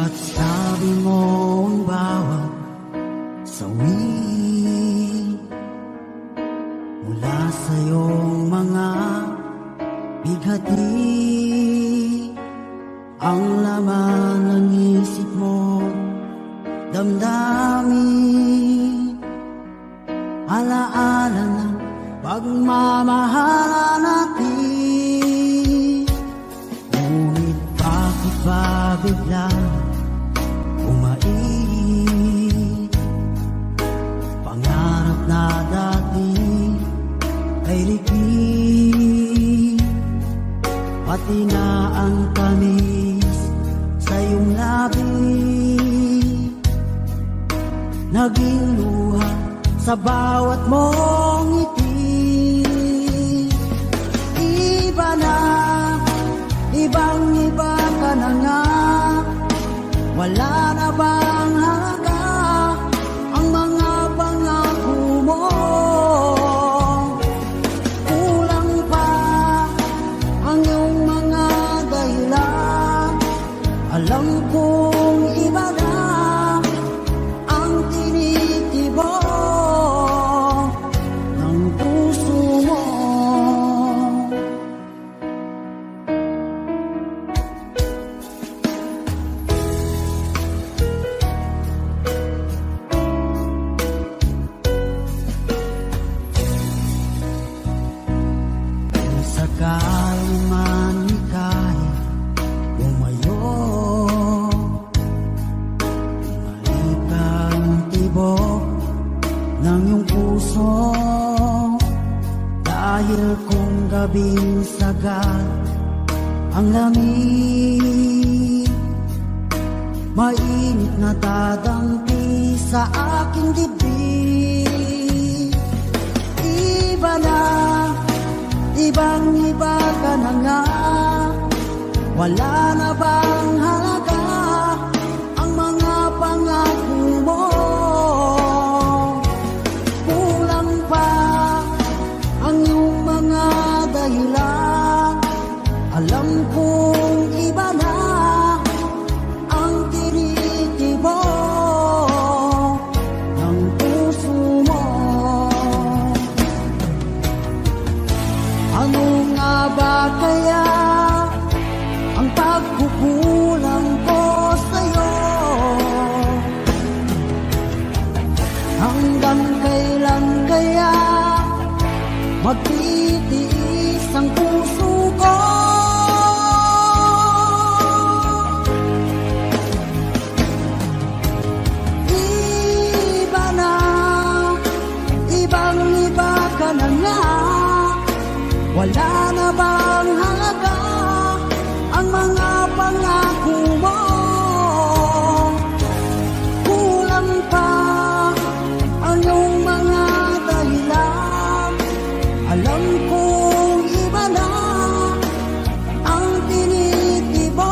Ba't sabi mo ang bawat sawi mula sa iyong mga bighati, ang laman ng isip mo, damdamin, alaala ng pagmamahala natin. Ngunit bakit ba biglang umait? Pangarap na dati ay likid, pati na ang tamis sa iyong labi, naging luha sa bawat mong ngiti. Iba na, ibang-iba ka na nga, wala na bang halaga ang mga pangako mo? Kulang pa ang iyong mga dahilan, alam kong iba na ang tinitibok ng puso mo. Sakali man ika'y bumayo, bumalik ang tibok ng iyong puso, dahil kung gabing sagad ang lamig, mainit na dadampi sa aking dibdib. Iba na, ibang-iba ka na nga, wala na bang halaga ang mga pangako mo? Kulang pa ang iyong mga dahilan, alam kong iba na ang tinitibok ng puso mo. Ano nga ba kaya ang pagkukulang ko sa'yo? Hanggang kailan kaya magtitiis ang puso ko? Iba na, ibang-iba ka na nga, wala na bang halaga ang mga pangako mo? Kulang pa ang iyong mga dahilan, alam kong iba na ang tinitibok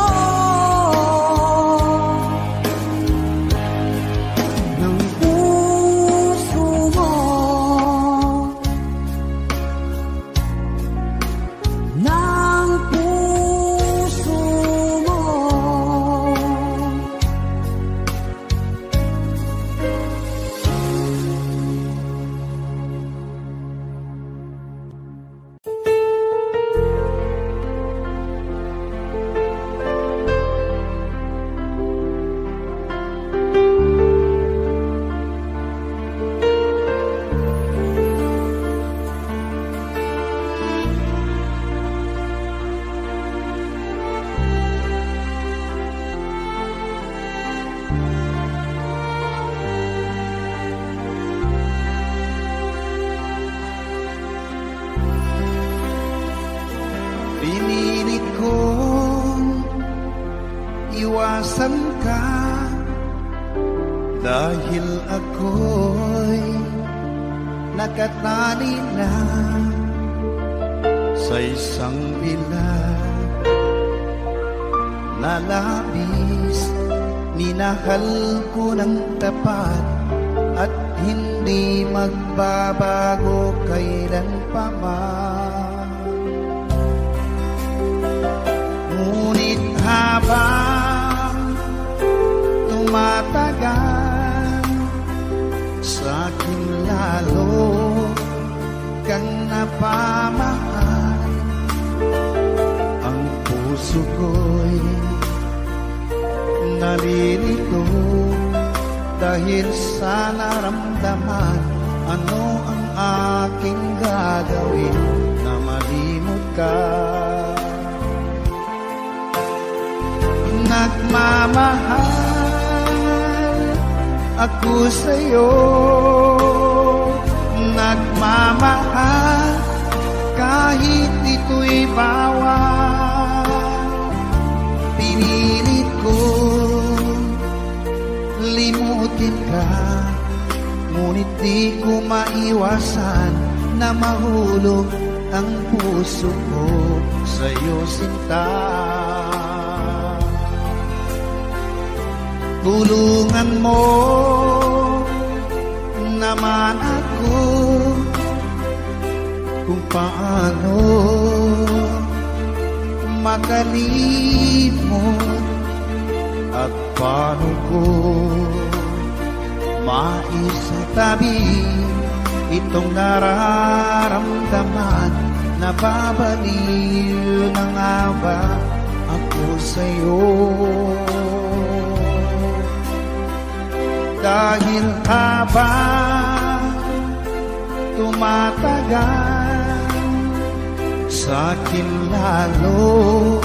ng puso mo. Ng puso mo. Pinilit kong iwasan ka dahil ako'y nakatali na sa isang bilag na labis. Minahal ko ng tapat at hindi magbabago kailan pa man. Ngunit habang napamahal. Ang puso ko'y nalilito dahil sa naramdaman. Ano ang aking gagawin na malimot ka? Nagmamahal ako sa'yo, nagmamahal kahit ito'y bawal. Pinilit ko limutin ka, ngunit di ko maiwasan na mahulog ang puso ko sa'yo, sinta. Tulungan mo naman ako kung paano makalimot at paano ko maisatabi itong nararamdaman. Nababaliw na nga ba ako sa'yo? Dahil habang tumatagal, sa'kin lalo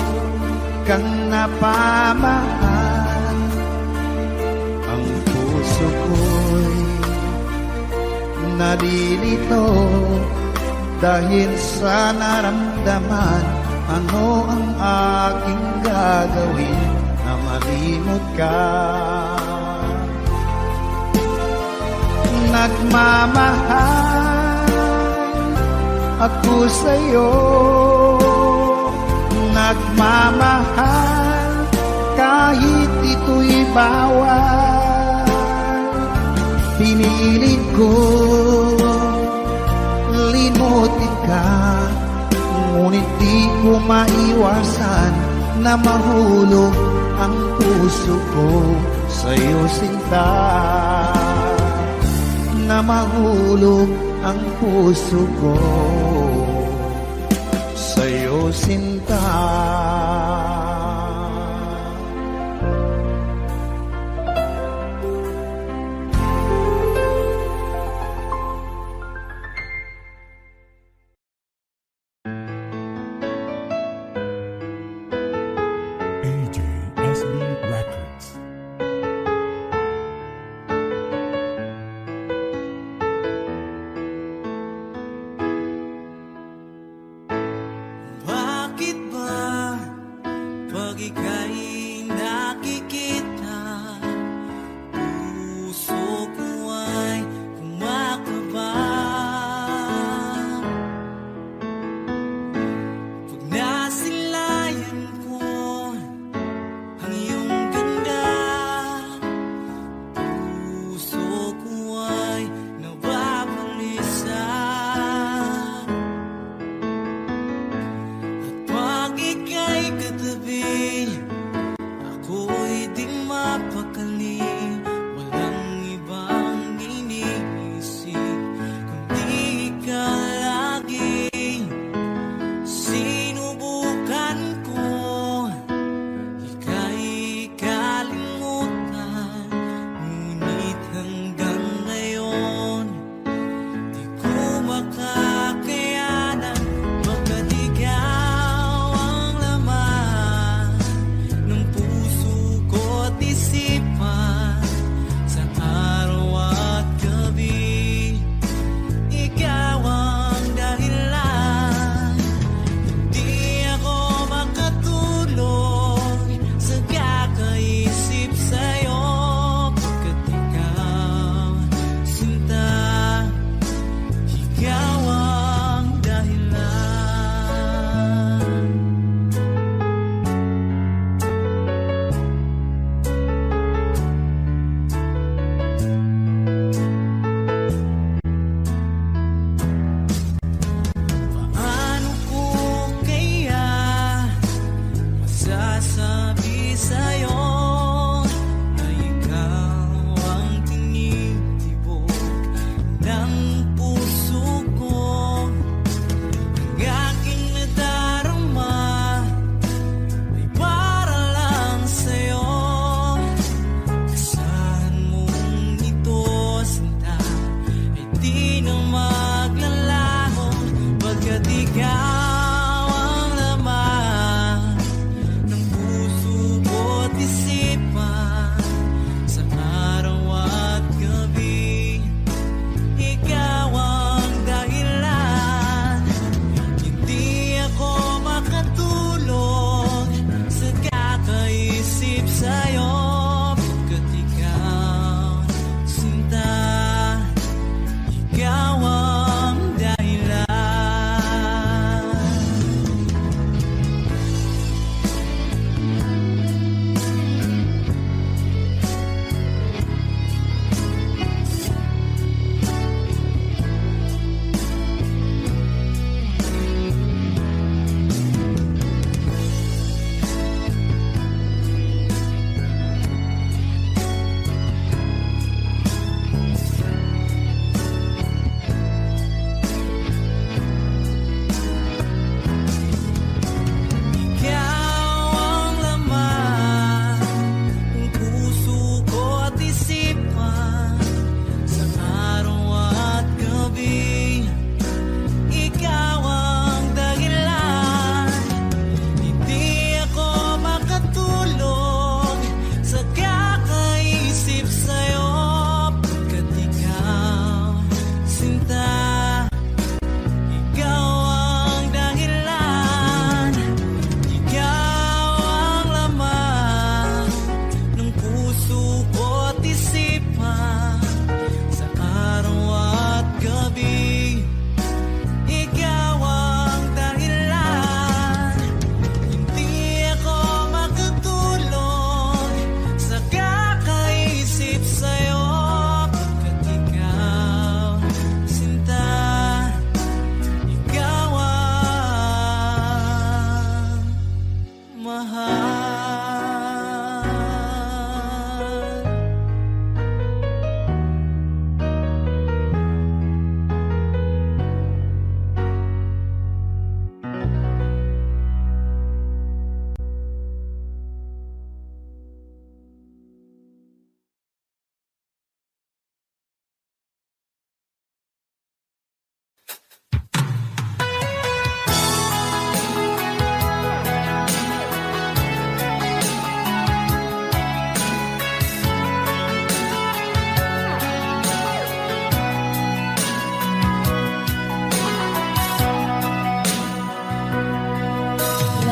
kang napamahal. Ang puso ko'y nalilito dahil sa naramdaman. Ano ang aking gagawin na malimot ka? Nagmamahal ako sa'yo, nagmamahal kahit ito'y bawal. Pinilit ko limutin ka, ngunit di ko maiwasan na mahulog ang puso ko sa'yo, sinta. Na mahulog ang puso ko sa'yo, sinta. AJSB Records. Bakit ba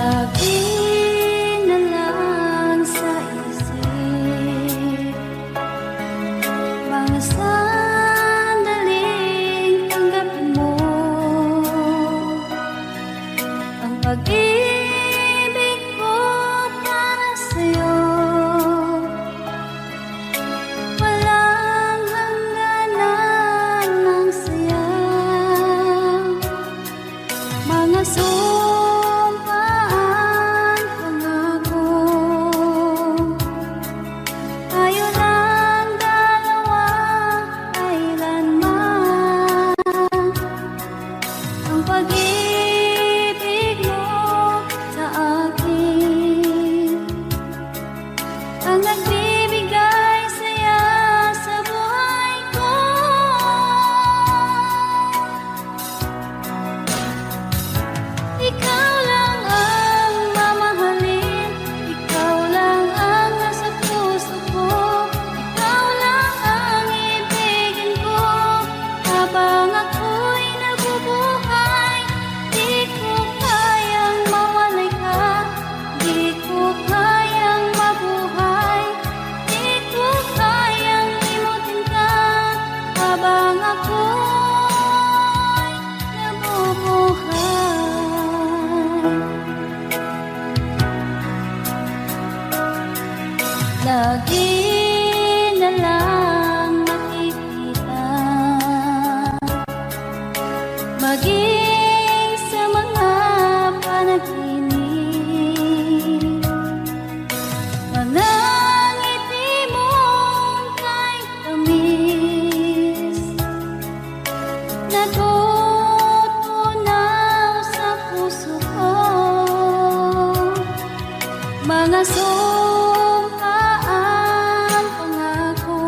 Lagi na lang sa isip mga sandaling tanggapin mo ang pag-ibig ko para sa'yo. Walang hangganan ng saya, mga sumpaan, pangako. Tayo lang dalawa, kailanman. Ang pag-ibig mo sa akin ang nagbibigay saya sa buhay ko. Ikaw lang ang mamahalin, ikaw lang ang nasa puso ko, ikaw lang ang ibigin ko habang ako'y nabubuhay. Di ko kayang mawalay ka, di ko kayang mabuhay, di ko kayang limutin ka habang ako'y nabubuhay. Lagi na lang makikita, maging sa mga panaginip, mga ngiti mong kahit tamis, natutunaw sa puso ko, mga sumpaan, pangako.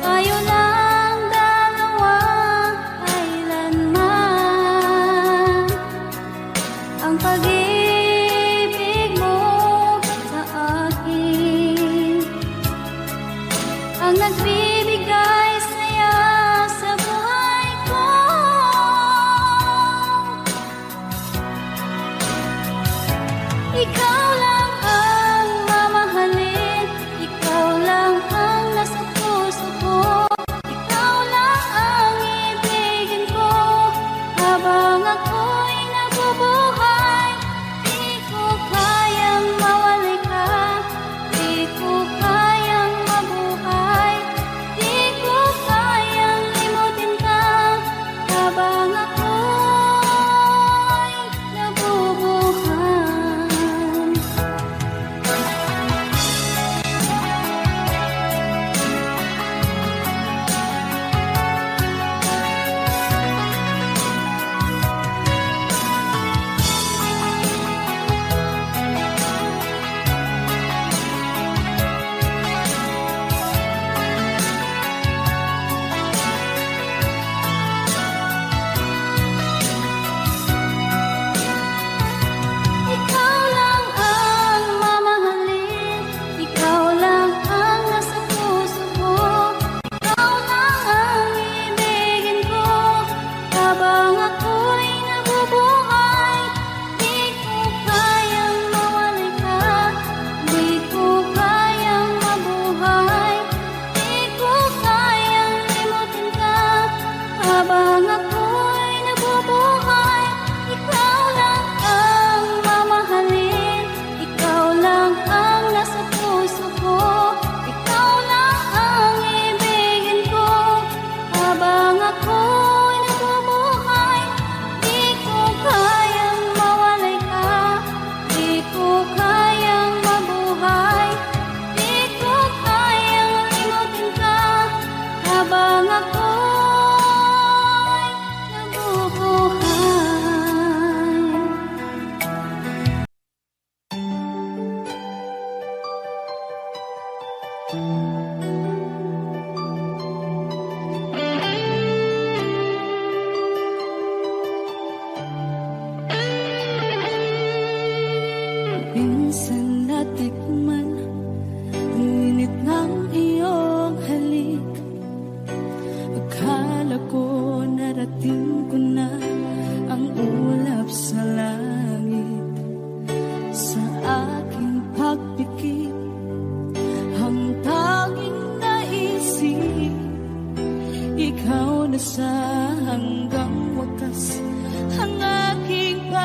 Tayo lang dalawa, kailanman. Ang pag-ibig mo sa akin ang nagbibigay saya sa buhay ko.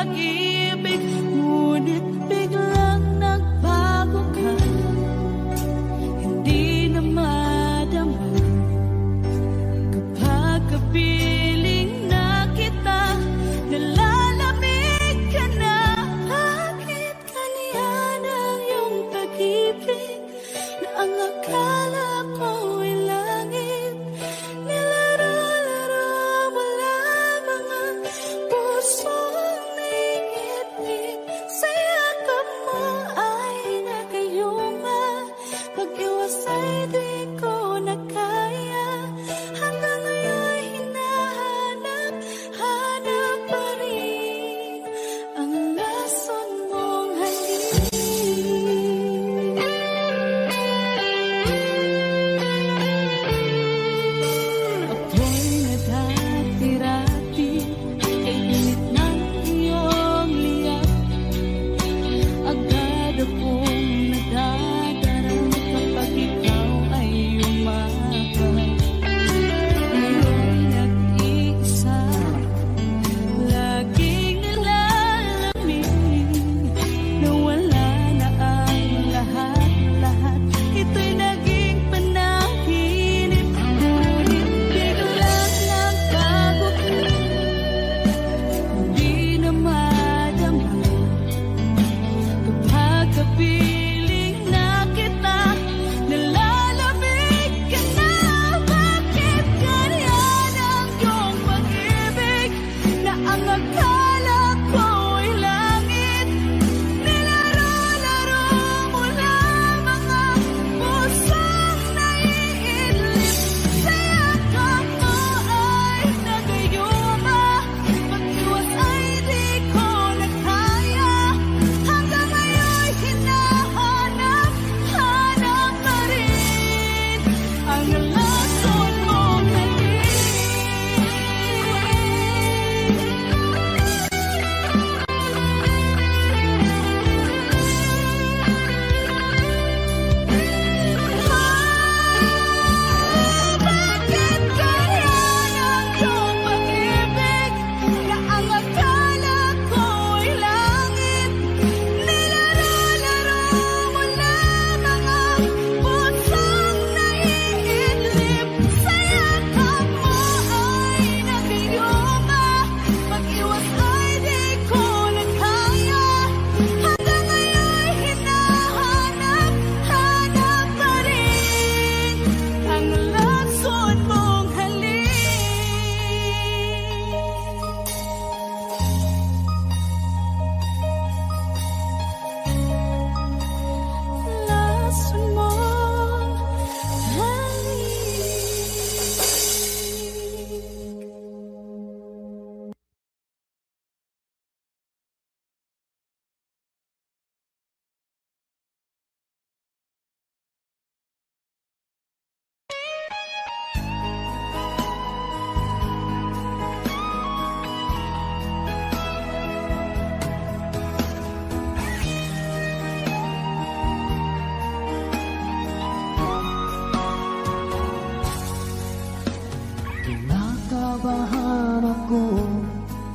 pag-ibig, ngunit biglang nagbago ka. Hindi na madama kapag kapiling na kita, nalalamig ka na. Bakit ganyan ang iyong pag-ibig na ang akala ko'y langit? Nilaro-laro mo lamang ang pusong naigit-git. Sa yakap mo ay nagayuma, pag-iwas ay di ko na kaya. Hanggang ngayon hinahanap, hanap pa rin ang lason mong halik. Ako'y nadati-rati, kay init ng iyong liyap. Agad akong nadadarang kapag ikaw ay umakap. Ngayon nag-iisa, laging nalalamig, na wala na ang lahat-lahat. Ito'y naging panaginip, ngunit biglang nagbago ka. Hindi na madama kapag kapiling na kita, nalalamig ka na. Bakit ganyan ang iyong pag-ibig na ang akala ko'y langit? Nilaro-laro mo lamang ang pusong naiidlip. Sa yakap mo ay nagayuma, pag-iwas ay di ko na kaya. Hanggang ngayon hinahanap, hanap pa rin ang lason mong halik. Bakit ganyan ang iyong pag-ibig na ang akala ko'y langit? Nilaro-laro mo lamang ang pusong naiidlip. Sa yakap mo ay nagayuma, pag-iwas ay di ko na kaya. Hanggang ngayon hinahanap, hanap pa rin ang lason mong halik. Lason mong halik. Kinakabahan ako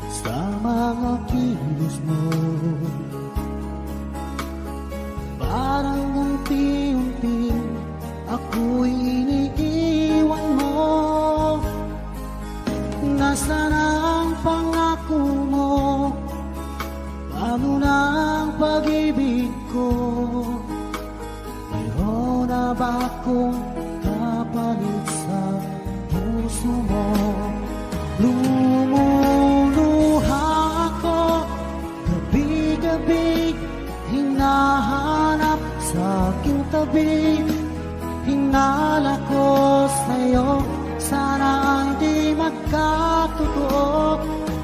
sa mga kilos mo. Parang unti-unti ako'y iniiwan mo. Nasaan ang pangako mo? Paano na ang pag-ibig ko? Mayroon na ba akong kapalit sa puso mo? Lumuluha ako gabi-gabi, hinahanap sa aking tabi. Hinala ko sa'yo, sana ay di magkatotoo.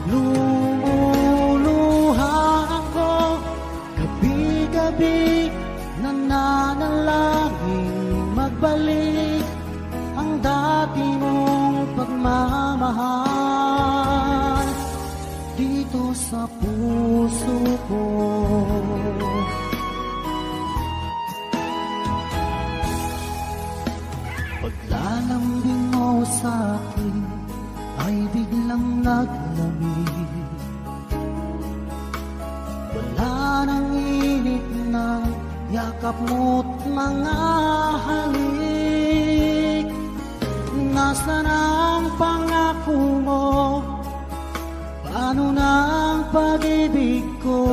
Lumuluha ako gabi-gabi, nananalangin magbalik ang dati mong pagmamahal dito sa puso ko. Paglalambing mo sa'kin ay biglang naglamig. yakap mo't mga halik. Nasaan ang pangako mo? Paano na ang pag-ibig ko?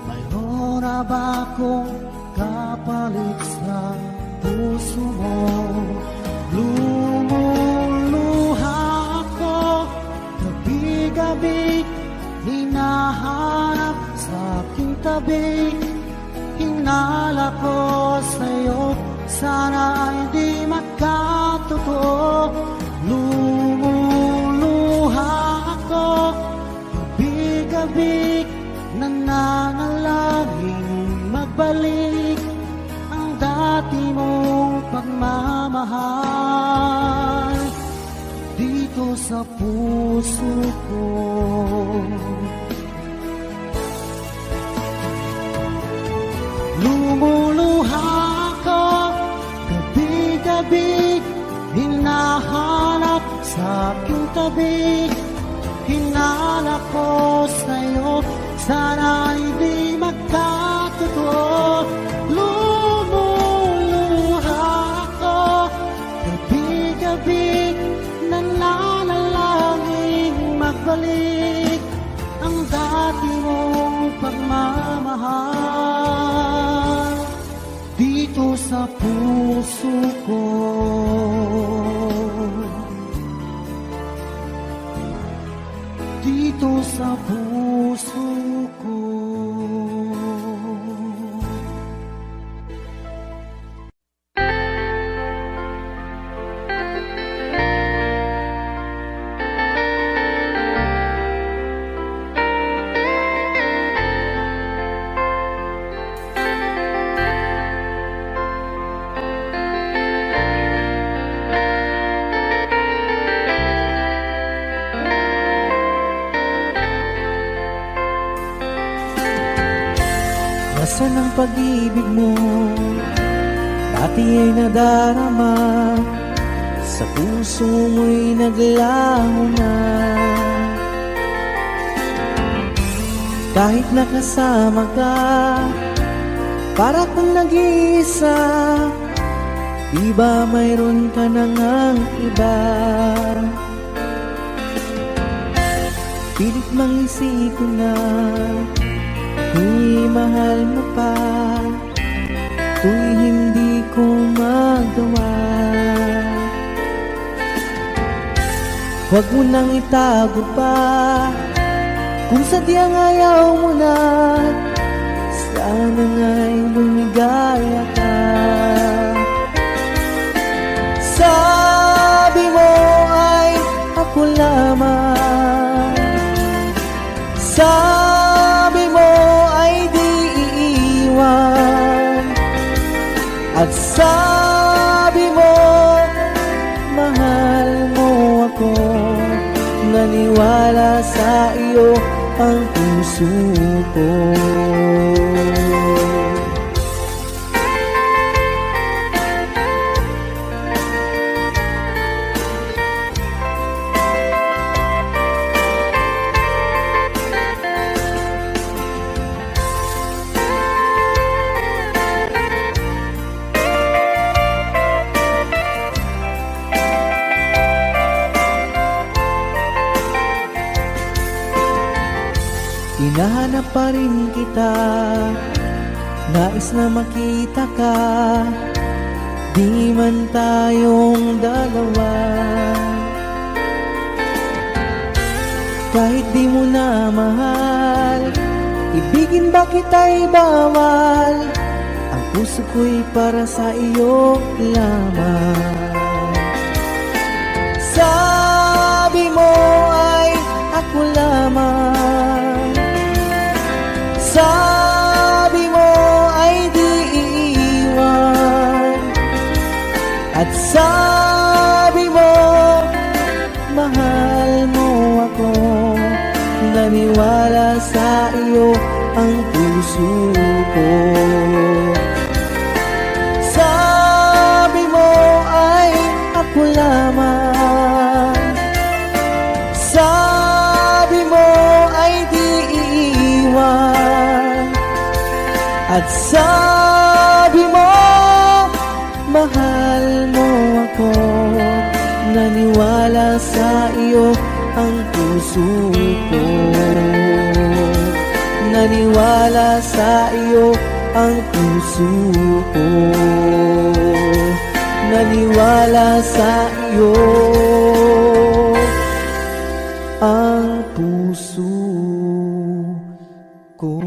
Mayroon na ba akong kapalit sa puso mo? Lumuluha ako, gabi-gabi, hinahanap sa aking tabi. Hinala ko sa'yo, sana ay di magkatotoo. Lumuluha ako, gabi-gabi, nananalangin magbalik ang dati mong pagmamahal dito sa puso ko. Lumuluha ako, gabi-gabi, hinahanap sa aking tabi. Hinala ko sa'yo, sana hindi magkatotoo. Lumuluha ako, gabi-gabi, nananalangin magbalik ang dati mong pagmamahal dito sa puso ko. Dito sa puso ko. Nasaan ang pag-ibig mo? Dati ay nadarama, sa puso mo'y naglaho na. Kahit nakasama ka, para kang nag-iisa. Di ba mayroon ka na ngang iba? Pilit mang isipin na di mahal mo pa, to'y hindi ko magawa. Huwag mo nang itago pa, kung sadyang ayaw mo na, sana nga'y lumigaya ka. Sabi mo ay ako lamang, sabi mo ay di iiwan, at sabi mo mahal mo ako. Naniwala sa iyo ang puso ko. Hinahanap pa rin kita, nais na makita ka, di man tayong dalawa. Kahit di mo na mahal, ibigin ba kita'y bawal? Ang puso ko'y para sa iyo lamang. Sabi mo ay ako lamang, sabi mo ay di iiwan, at sabi mo mahal mo ako. Naniwala sa iyo ang puso ko. Sabi mo ay ako lamang, sabi mo ay di iiwan, At sabi mo, mahal mo ako. Naniwala sa iyo ang puso ko. Naniwala sa iyo ang puso ko. Naniwala sa iyo ang puso ko.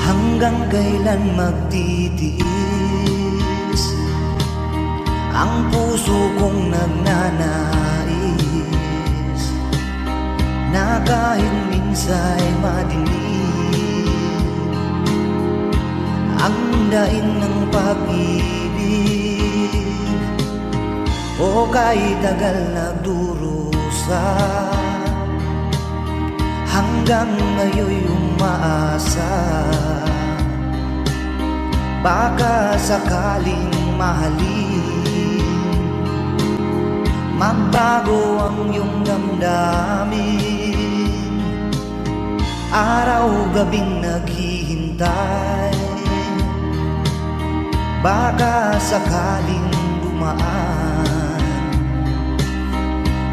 Hanggang kailan magtitiis ang puso kong nagnanais na kahit minsa'y madilim ang daing ng pag-ibig o kahit tagal nagdurusa hanggang ngayon'y umaasa baka sakaling mahalin magbago ang iyong damdamin. Araw-gabing naghihintay baka sakaling dumaan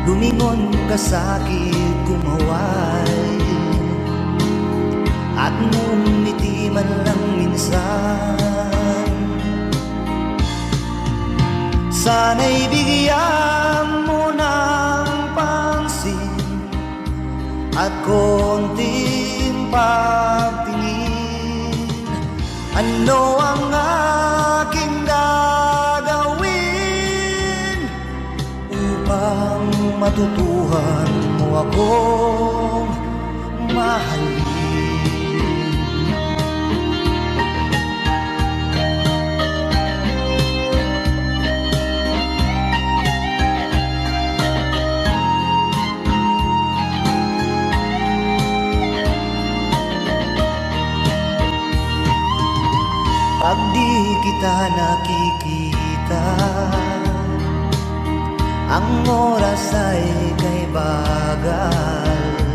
lumingon ka sa'kin kumaway at ngumiti man lang minsan. Sana'y bigyan mo ng pansin at konting pagtingin. Ano ang aking gagawin upang matutuhan mo akong mahalin? Pag di kita nakikita, ang oras ay kay bagal.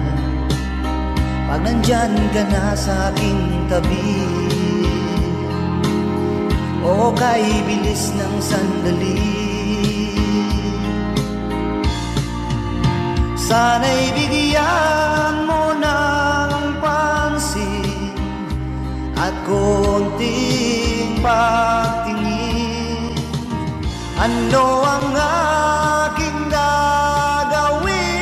Pag nandyan ka na sa aking tabi, o kay bilis ng sandali, sana'y bigyan mo ng pansin at konting pagtingin. Ano ang aking gagawin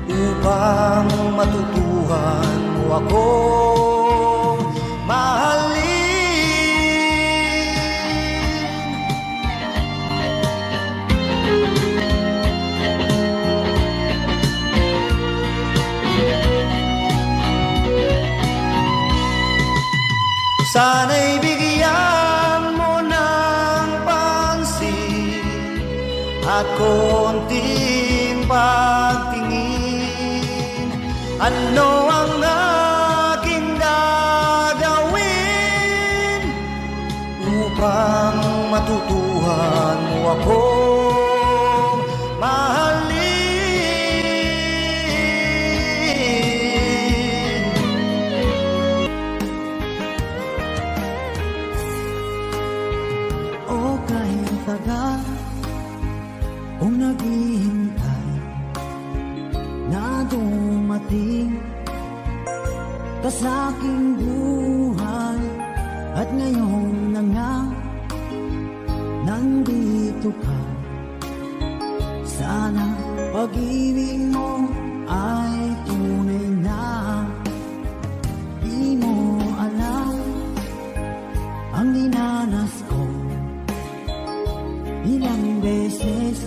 upang matutuhan mo akong mahalin? Sana'y bigyan mo ng pansin at konting pagtingin. Ano ang aking gagawin upang matutuhan mo akong mahalin? O kahit tagal kung naghihintay na dumating ka sa aking buhay, at ngayon na nga nandito ka. Sana pag-ibig mo ay tunay na. Di mo alam ang dinanas ko. Ilang beses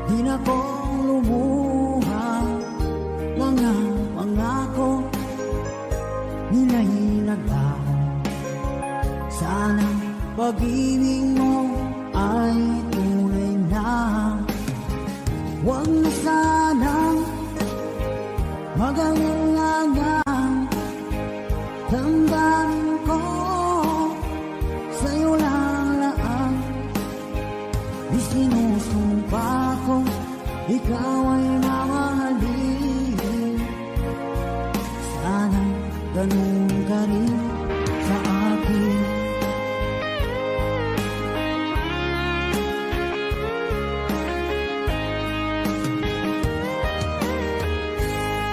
di na kong lumuha, mga pangako nila'y naglaho. Sana pag-ibig mo ay tunay na. Huwag na sanang Magalangang damdamin ko, sa'yo lang laan. Di sinusumpa ko, ikaw ay mamahalin. Sana ganun ka rin sa akin.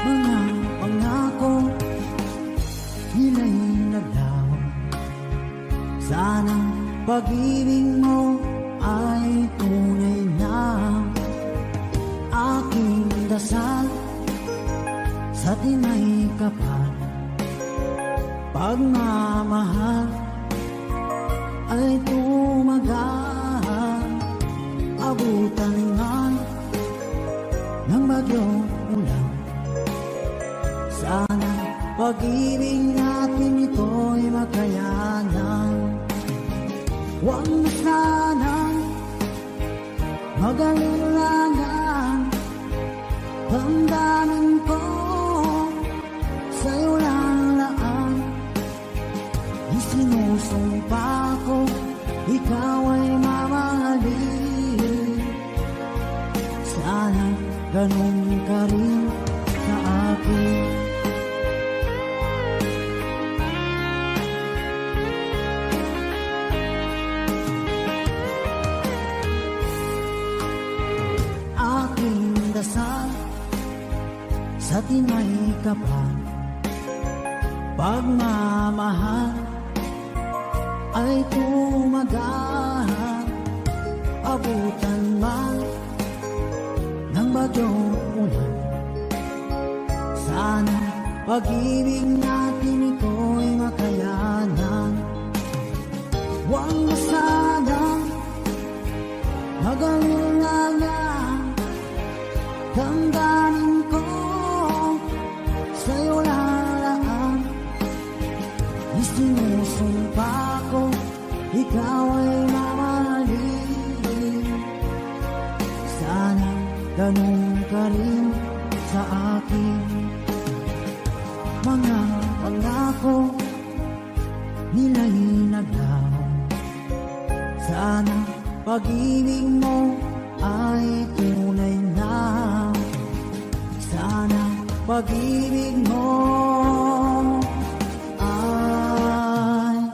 Mga pangako nila'y naglaho. Sana pag-ibig mo ay tunay na. Aking dasal sa tinay kapal, pagmamahal ay tumagal. Abutan nga ng bagyong ulan. Sana pag-ibig natin ito'y makayanan. Huwag na sanang mag-alilangan. Damdamin ko, sa'yo lang laan. Di sinusumpa ko, ikaw ay mamahalin. Sana ganun ka rin sa akin. Aking dasal sa tinay kapal, pagmamahal ay tumagal. Abutan man ng bagyong ulan. Sana pag-ibig natin ito'y makayanan. Huwag na sanang mag-alilangan. Damdamin ko, sa'yo lalaan. Di sinusumpa ko, ikaw ay mamahalin. Sana ganun ka rin sa akin. Mga pangako nila'y naglaho. Sana pag-ibig mo ay tunay na. Sana pag-ibig mo ay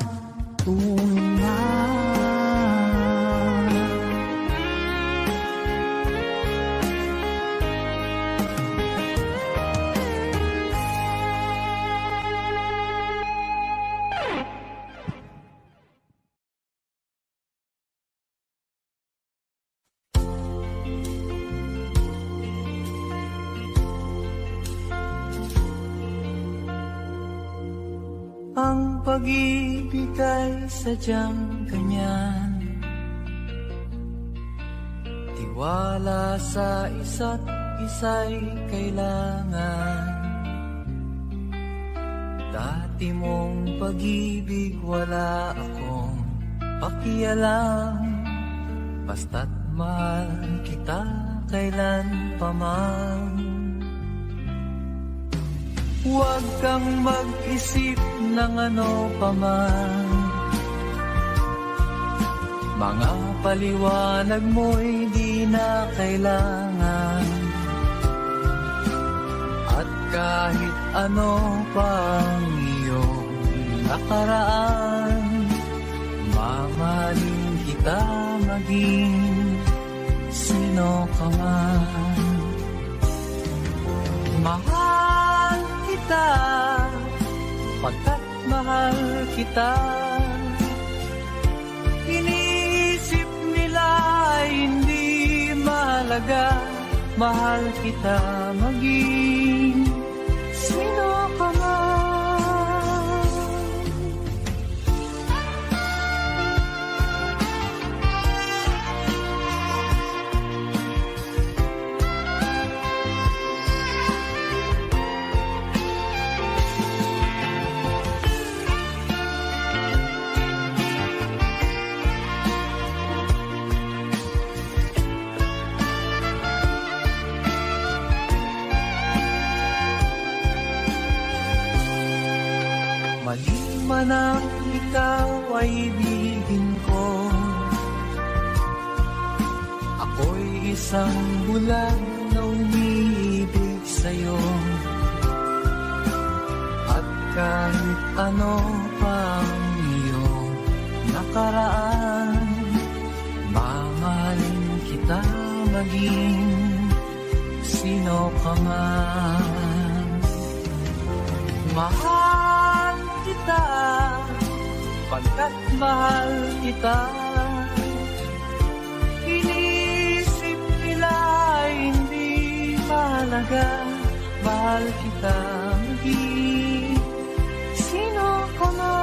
tunay na. Ang pag-ibig ay sadyang ganyan. Tiwala sa isa't isa'y kailangan. Dati mong pag-ibig wala akong pakialam. Basta't mahal kita kailan pa man. Huwag kang mag-isip ng ano pa man. Mga paliwanag mo'y di na kailangan. At kahit ano pang iyong nakaraan, mamahalin kita maging sino ka man. Mahal kita, pagkat mahal kita. Iniisip nila ay hindi mahalaga. Mahal kita maging sino ka man. sanang ikaw ay ibigin ko. Ako'y isang bulag na umiibig sa'yo. At kahit ano pang iyong nakaraan, mamahalin kita maging sino ka man. Mahal kita, pagkat mahal kita. Inisip nila hindi mahalaga, mahal kita maging sino ka man.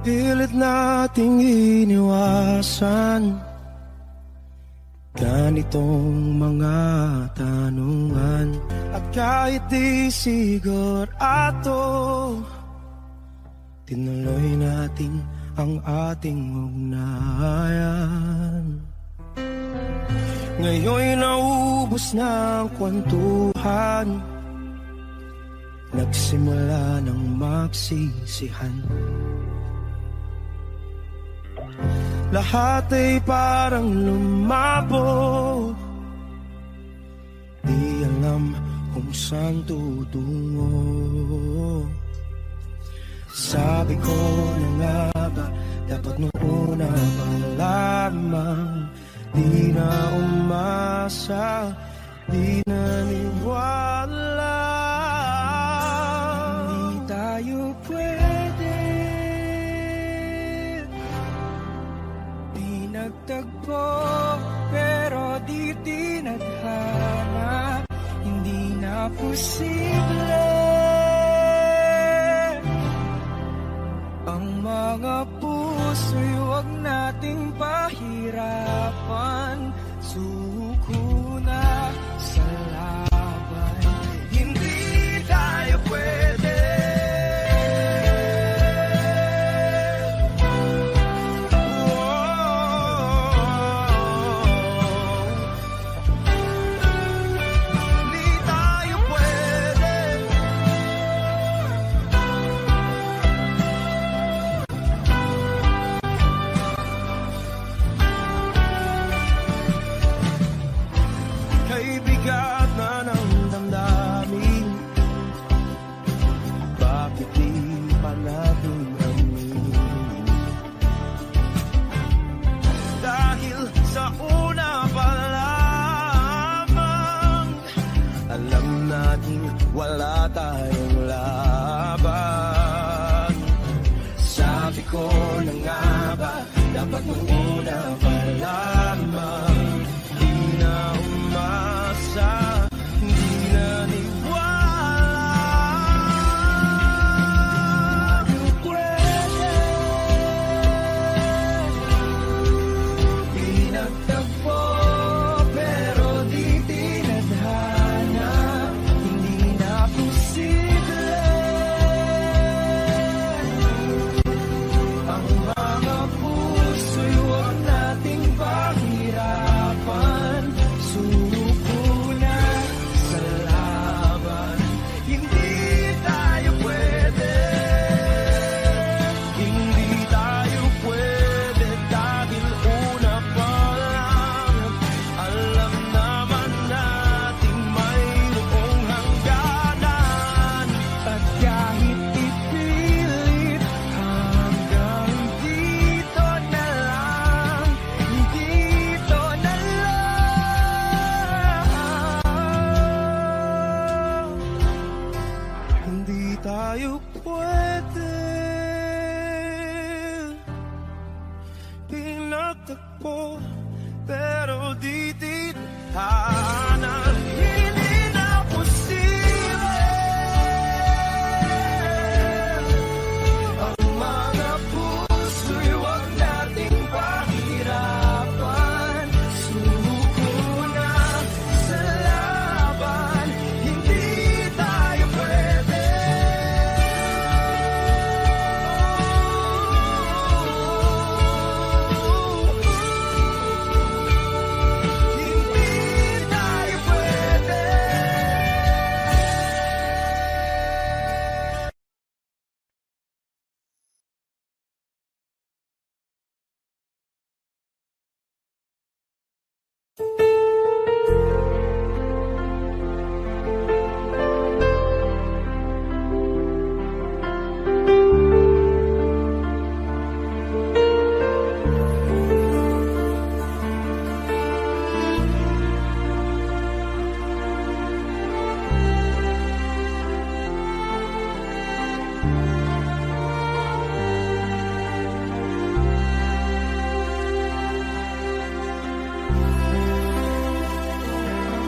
Pilit nating iniwasan ganitong mga tanungan. At kahit di sigurado, tinuloy natin ang ating ugnayan. Ngayon'y naubos na ang kwentuhan, nagsimula ng magsisihan. Lahat ay parang lumabo, di alam kung saan tutungo. Sabi ko na nga ba, dapat nung una pa lamang, di na umasa, di naniwala. Hindi tayo pwede nagtagpo, pero di tinadhana. Hindi na posible ang mga puso'y huwag nating pahirapan. Suko na sa laban, hindi tayo pwede. Wala tayong laban. Sabi ko na nga ba, dapat nung una pa lamang, di na umasa, di na niwala. Pwede pinagtagpo, pero di tinadhana. Posible ang mga puso'y huwag Hindi tayo pwede pinagtagpo, pero di titana. Hindi na posible ang mga puso'y huwag nating pahirapan. Sumuko na sa laban, hindi tayo pwede. Hindi tayo pwede.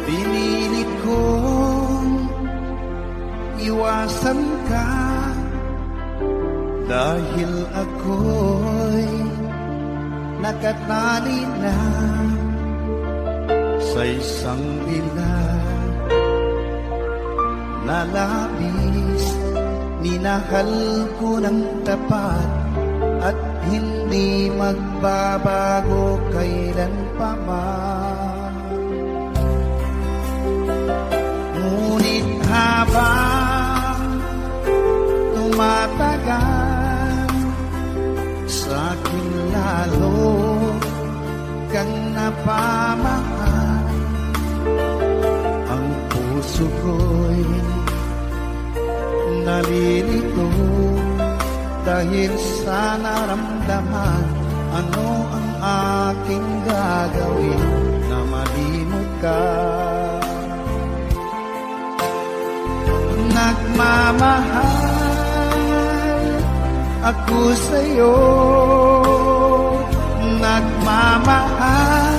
Pinilit kong iwasan ka dahil ako'y nakatali na sa isang ilan na labis. Minahal ko ng tapat at hindi magbabago kailan pa man. Ngunit habang tumatagal, sa akin lalo kang napamahal. Ang puso ko'y nalilito dahil sa naramdaman. Ano ang aking gagawin na malimot ka? Nagmamahal ako sa'yo, nagmamahal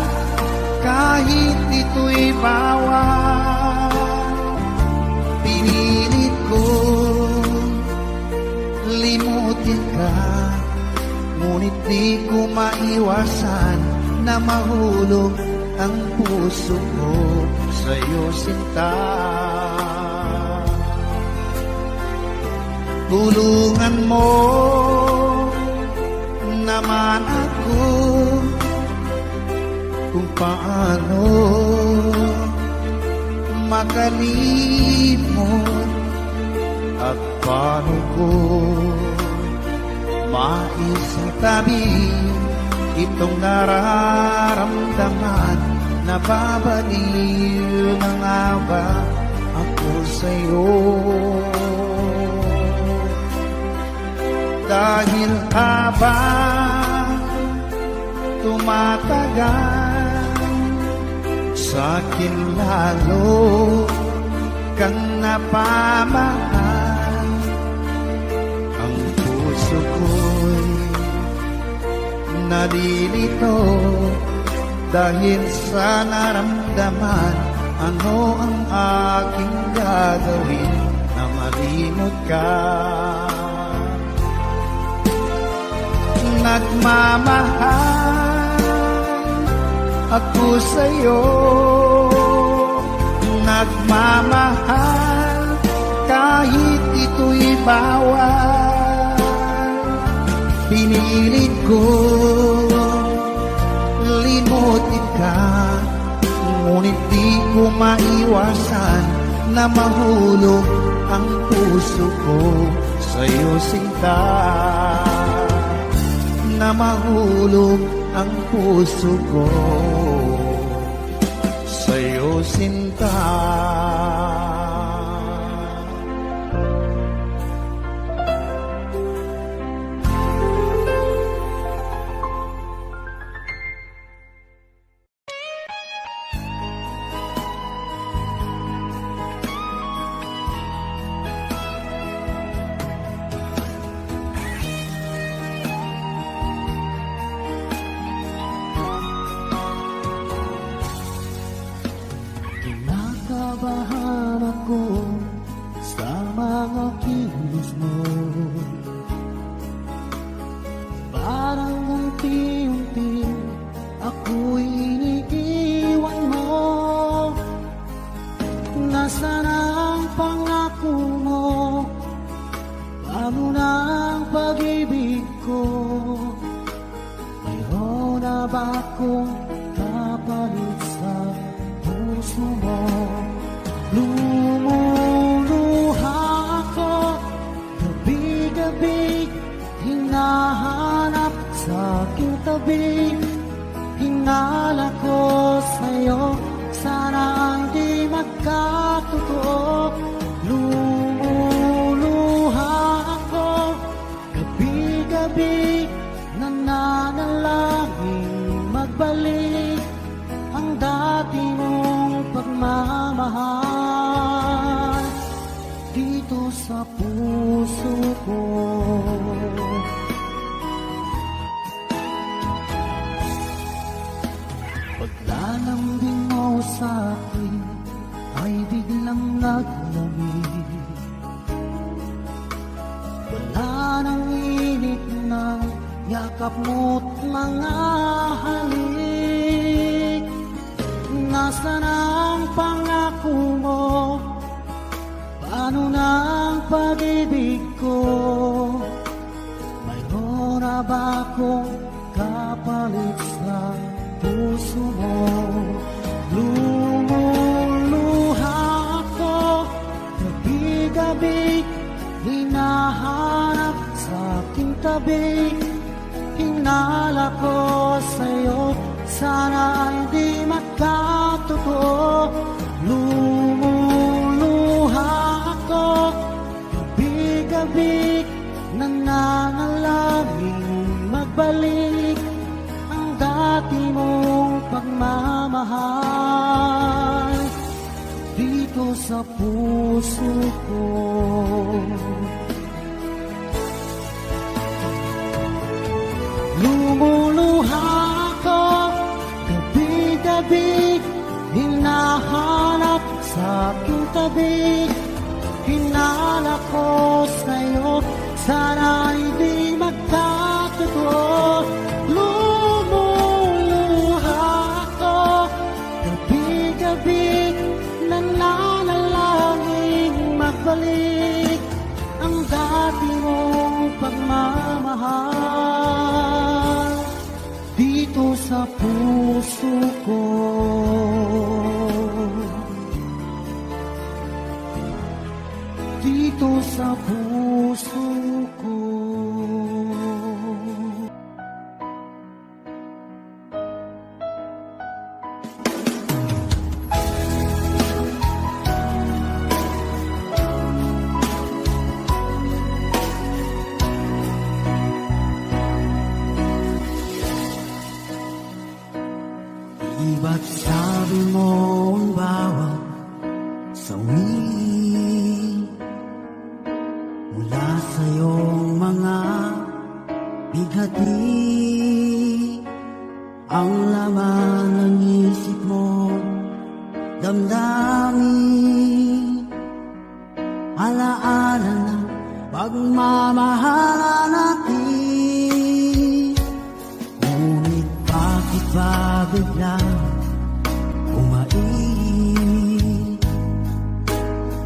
kahit ito'y bawal. Pinilit ko limutin ka, ngunit di ko maiwasan na mahulog ang puso ko sa'yo, sinta. Tulungan mo naman ako kung paano makalimot at paano ko maisitabi itong nararamdaman. Nababaliw na nga ba ako sa'yo? Dahil habang tumatagal, sa'kin lalo kang napamahal. Ang puso ko'y nalilito dahil sa naramdaman. Ano ang aking gagawin na malimot ka? Nagmamahal ako sa'yo, nagmamahal kahit ito'y bawal. Pinilit ko limutin ka, ngunit di ko maiwasan na mahulog ang puso ko sa'yo, sinta. Na mahulog ang puso ko sa'yo, sinta. mga kilos mo. Parang unti-unti ako'y iniiwan mo. Nasaan ang pangako mo? Paano na ang pag-ibig ko? Mayroon na ba akong kapalit sa puso mo? Lumuluha ako, gabi-gabi, hinahanap sa aking tabi. Hinala ko sa'yo, sana hindi magkatotoo. Lumuluha ako, gabi-gabi, nananalangin magbalik ang dati mong pagmamahal dito sa puso ko. Paglalambing mo sa'kin ay biglang naglamig. Wala nang init ng yakap mo't mga halik. Nasaan ang pangako mo? Paano na ang pag-ibig ko? Mayroon na ba akong kapalit sa puso mo? Lumuluha ako, gabi-gabi, hinahanap sa aking tabi. Hinala ko sa'yo, sana hindi magkatotoo. Lumuluha ako, gabi-gabi, nananalangin magbalik ang dati mong pagmamahal dito sa puso ko. Lumuluha ako, gabi-gabi, hinahanap sa aking tabi. Hinala ko sa'yo, sana hindi magkatotoo. Lumuluha ako, gabi-gabi, nananalangin magbalik ang dati mong pagmamahal dito sa puso ko. Dito sa puso ko. Iba't sabi mo ang bawat sawi mula sa iyong mga bighati, ang laman ng isip mo, damdamin, alaala ng pagmamahala natin. Ngunit bakit ba biglang umain?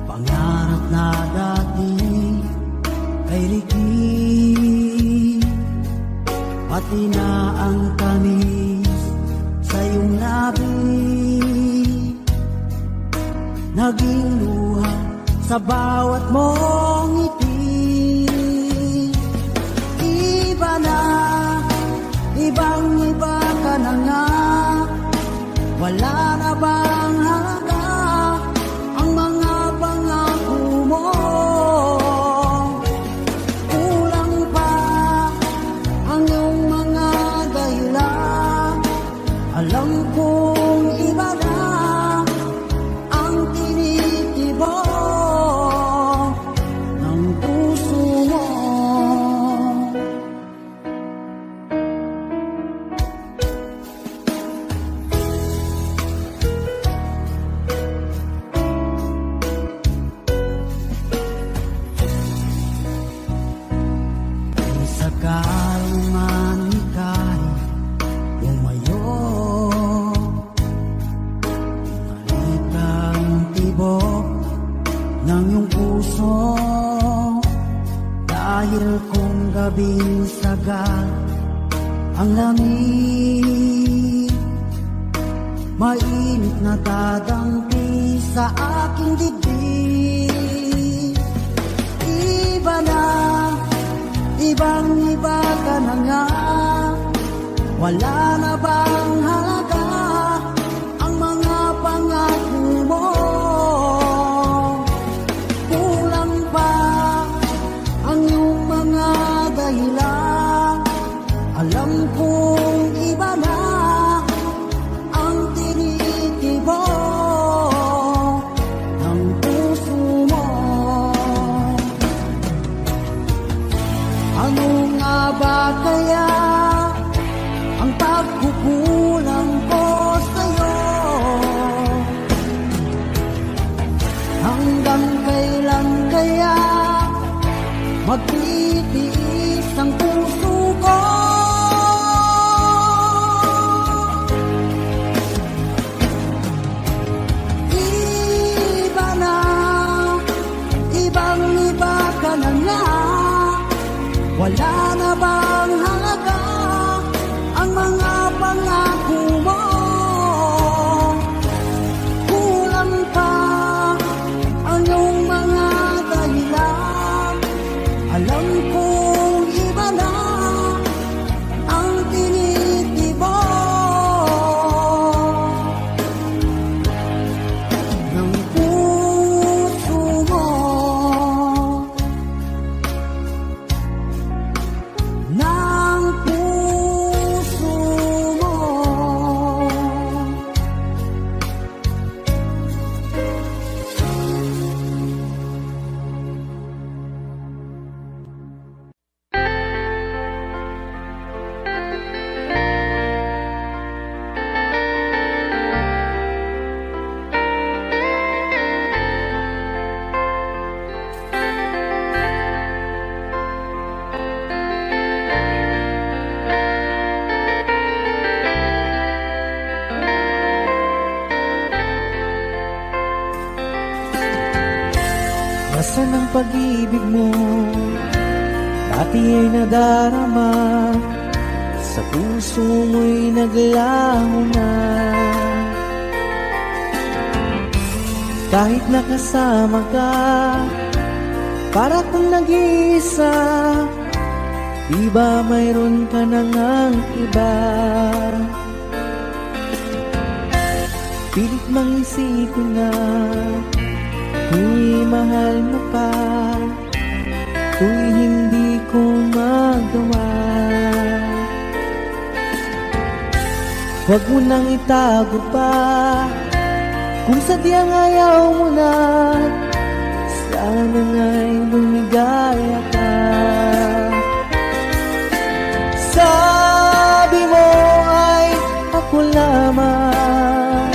Pangarap na dati ay ligid, pati na ang tamis sa iyong labi, naging luha sa bawat mong ngiti. Iba na, ibang-iba ka na nga, wala na bang halaga ang mga pangako mo? Kulang pa ang iyong mga dahilan Dahil kung gabing sagat ang lamig, mainit na dadampi sa aking dibdib. Iba na, ibang iba ka na nga, wala na bang halaga ang mga pangako mo? Kulang pa ang iyong mga dahilan, alam kong iba na ang tinitibok ng puso mo. Ano nga ba kaya ang pagkukulang ko sa'yo? Hanggang kailan kaya magtitiis ang puso ko? Iba na, ibang iba ka na nga, wala na bang halaga ang mga pangako mo? Kulang pa ang iyong mga dahilan, alam kong iba na ang tinitibok ng puso mo. Ng puso mo. Nasaan ang pag-ibig mo? Dati ay nadarama, sa puso mo'y naglaho na. Kahit nakasama ka, para kung nag-iisa, di ba mayroon ka na ngang iba? Pilit mang isipin na kung mahal mo pa, kung hindi ko magawa. Huwag mo nang itago pa, kung sadyang ayaw mo na, sana nga'y lumigaya ka. Sabi mo ay ako lamang,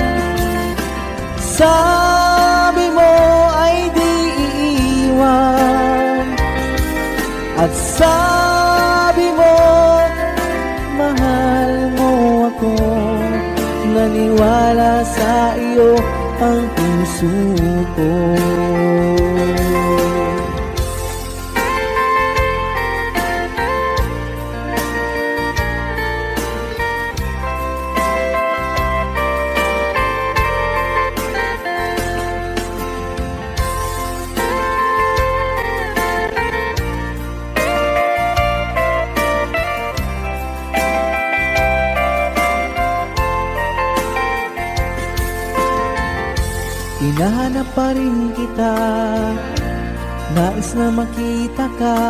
sabi mo ay di iiwan, at sabi mo mahal mo ako. Naniwala sa iyo ang puso ko. Hinahanap pa rin kita, nais na makita ka,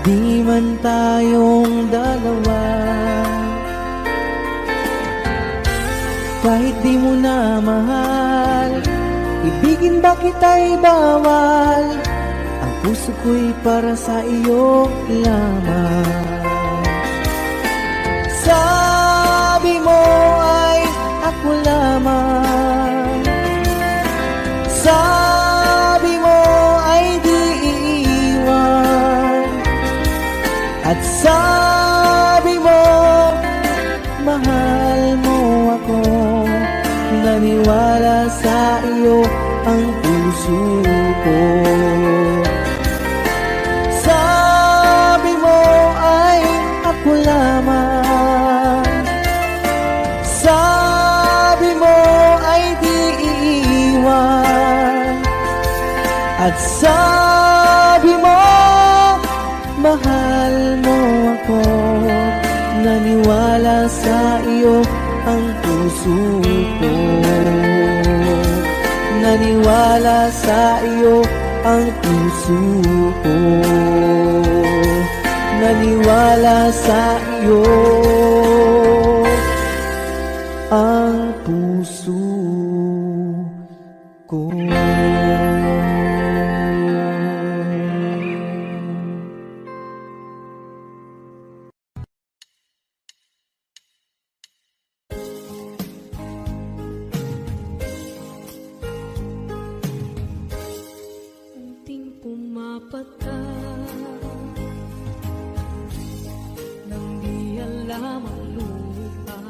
di man tayong dalawa. Kahit di mo na mahal, ibigin ba kita'y bawal, ang puso ko'y para sa iyo lamang. Sabi mo ay ako lamang, sabi mo ay di iiwan, at sabi mo mahal mo ako. Naniwala sa iyo ang puso ko. Sa At sabi mo, mahal mo ako. Naniwala sa iyo ang puso ko. Naniwala sa iyo ang puso ko. Naniwala sa iyo ang puso ko. Unting pumapata nang di alam ang lupa.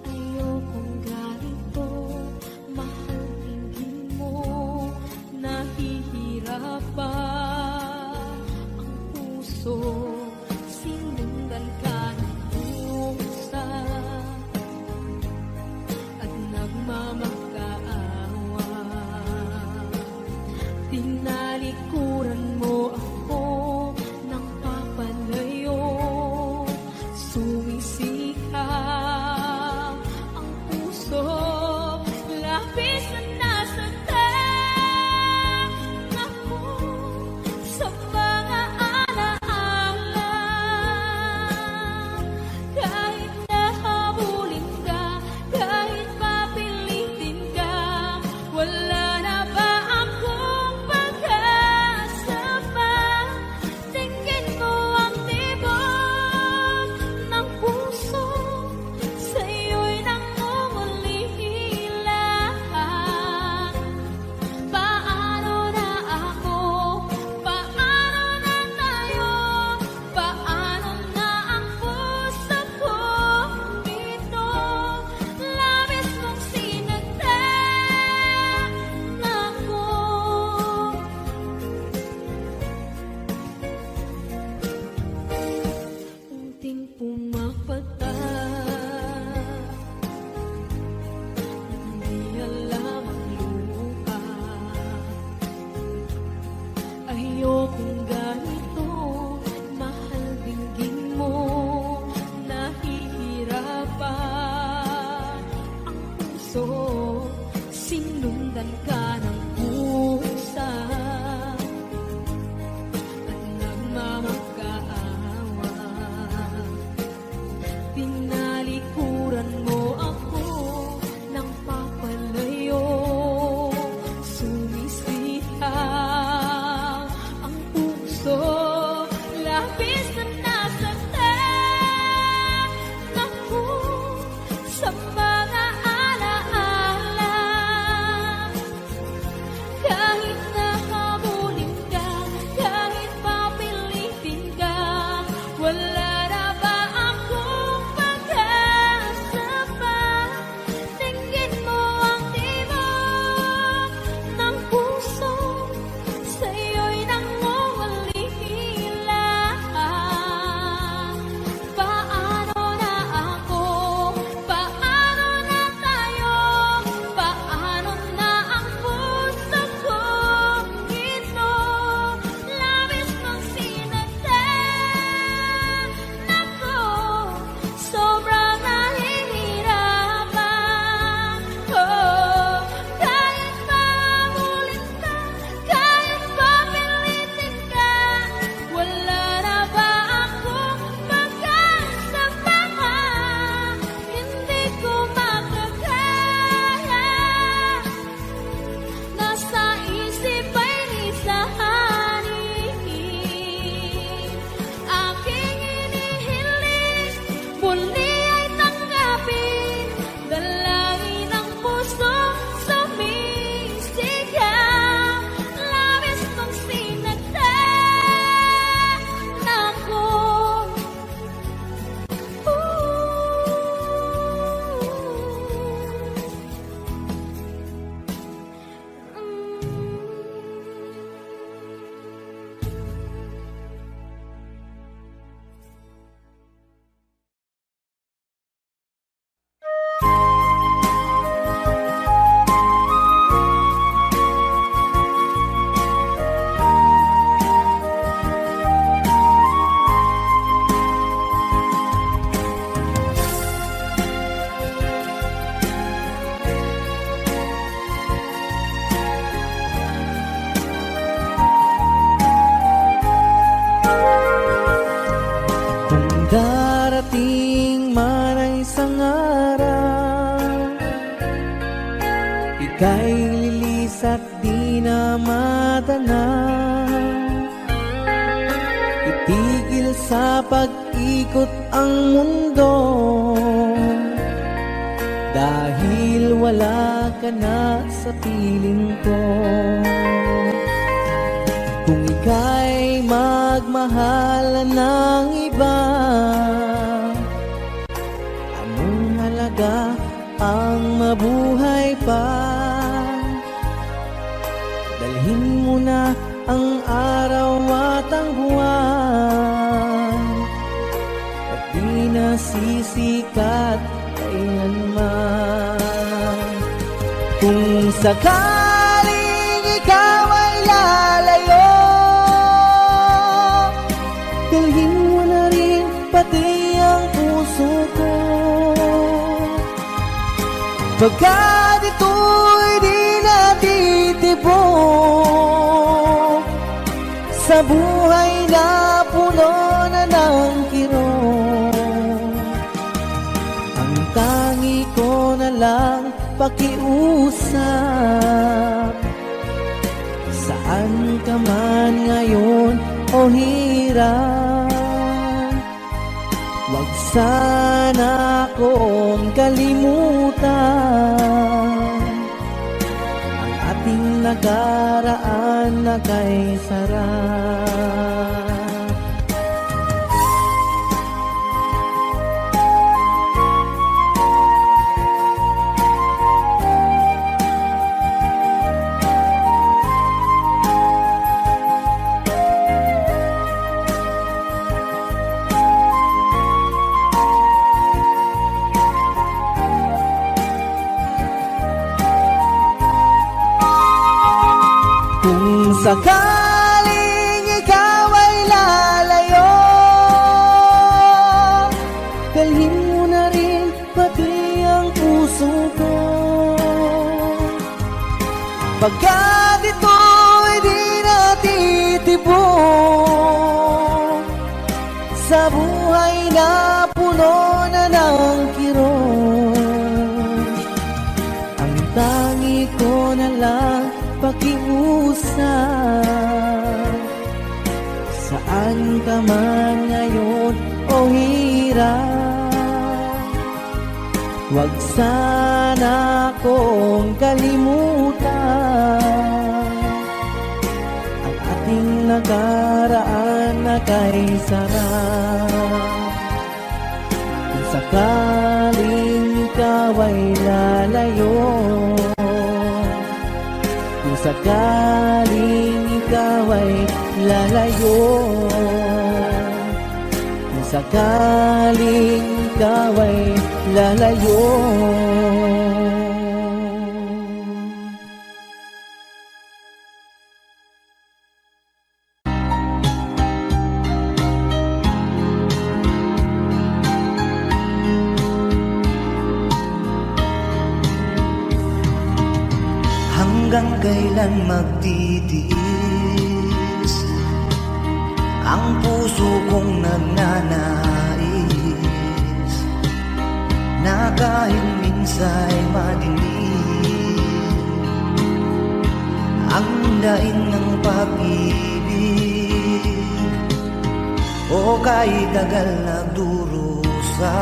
Ayokong ganito, mahal tingin mo, nahihirapan ang puso. Sinundan ka ng pusa at nagmamakaawa. Tinalikuran mo ako ng papalayo. Sumisikap ang puso, labis na nasaktan ako sa mga alaala. Kahit nahabulin ka, kahit papilitin ka, wala na ba akong pagkakataon? ika'y lilis at di na madana. Itigil sa pag-ikot ang mundo, dahil wala ka na sa piling ko. Kung ika'y magmahal ng iba, anong halaga ang mabuhay pa? Dalhin mo na ang araw at ang buwan, at di na sisikat kailanman. Kung sakaling ikaw ay lalayo, dalhin mo na rin pati ang puso ko. Pagkat ito'y di natitibok sa buhay na puno na ng kirot, ang tangi ko na lang pakiusap. Saan ka man ngayon o hirap, wag sana akong kalimutan ang ating nakaraan na kay sarap. Kung sakaling ikaw ay lalayo, dalhin mo na rin pati ang puso ko. Pagkat ito'y di natitibok sa buhay na puno na ng kirot, ang tangi ko na lang pakiusap. Saan ka man ngayon o hirap, wag sana akong kalimutan ang ating nakaraan na kay sarap. Kung sakaling ikaw ay lalayo, kung sakaling ikaw ay lalayo, kung sakaling ikaw ay lalayo. Hanggang kailan magtitiis ang puso kong nagnanais, na kahit minsa'y madilim ang daing ng pag-ibig, o kahit tagal nagdurusa,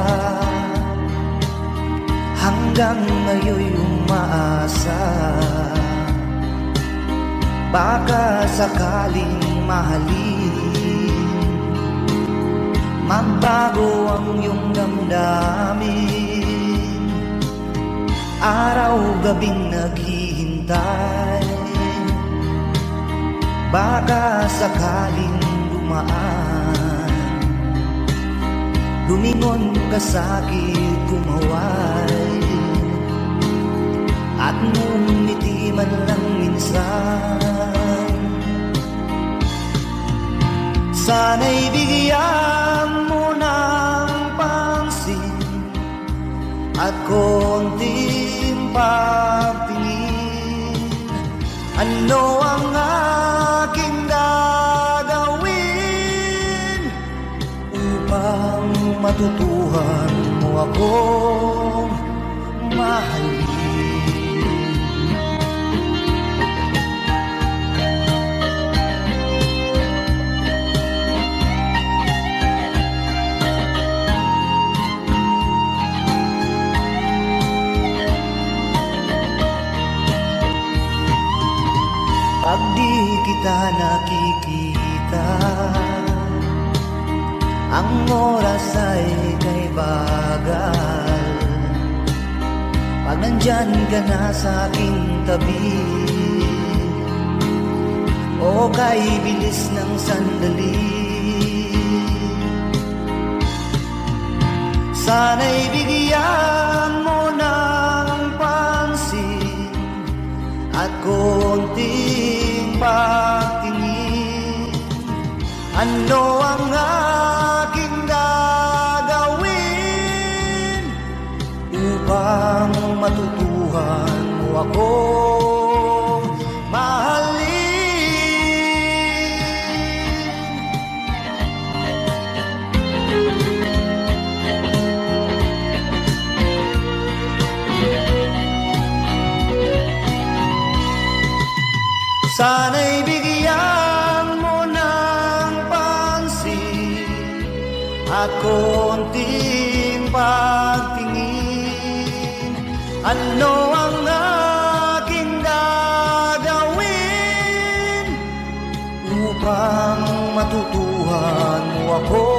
hanggang ngayon'y umaasa. Baka sakaling mahalin, magbago ang iyong damdamin, araw-gabing naghihintay. Baka sakaling dumaan, lumingon ka sa'kin, kumaway, at ngumiti man lang minsan. Sana'y bigyan mo ng pansin at konting pagtingin. Ano ang aking gagawin upang matutuhan mo akong mahalin? di kita nakikita, ang oras ay kay bagal. Pag nandyan ka na sa aking tabi, o kay bilis ng sandali, sana'y bigyan mo ng pansin at konting pagtingin. Ano ang aking gagawin upang matutuhan mo ako mahalin? Sana'y bigyan mo ng pansin at konting pagtingin. Ano ang aking gagawin upang matutuhan mo ako